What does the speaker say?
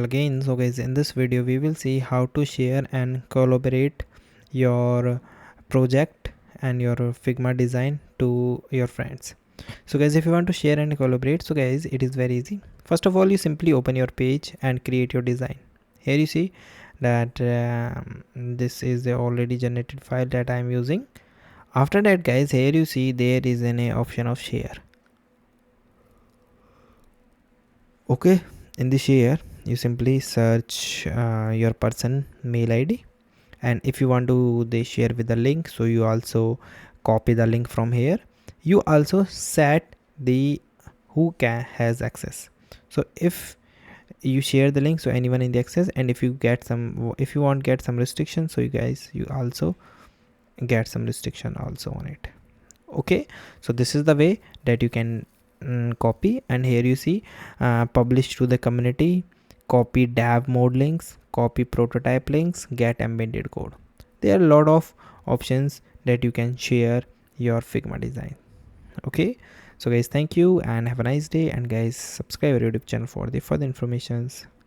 Again, so guys, in this video we will see how to share and collaborate your project and your Figma design to your friends. So guys, if you want to share and collaborate, so guys, it is very easy. First of all, you simply open your page and create your design. Here you see that this is the already generated file that I am using. After that guys, here you see there is an option of share. Okay, in the share you simply search your person mail id, and if you want to they share with the link, so you also copy the link from here. You also set the who can has access. So if you share the link, so anyone in the access, and if you get some, if you want get some restriction, so you guys you also get some restriction also on it. Okay, so this is the way that you can copy. And here you see publish to the community, copy dev mode links, copy prototype links, get embedded code. There are a lot of options that you can share your Figma design. Okay, so guys, thank you and have a nice day, and guys subscribe our YouTube channel for the further informations.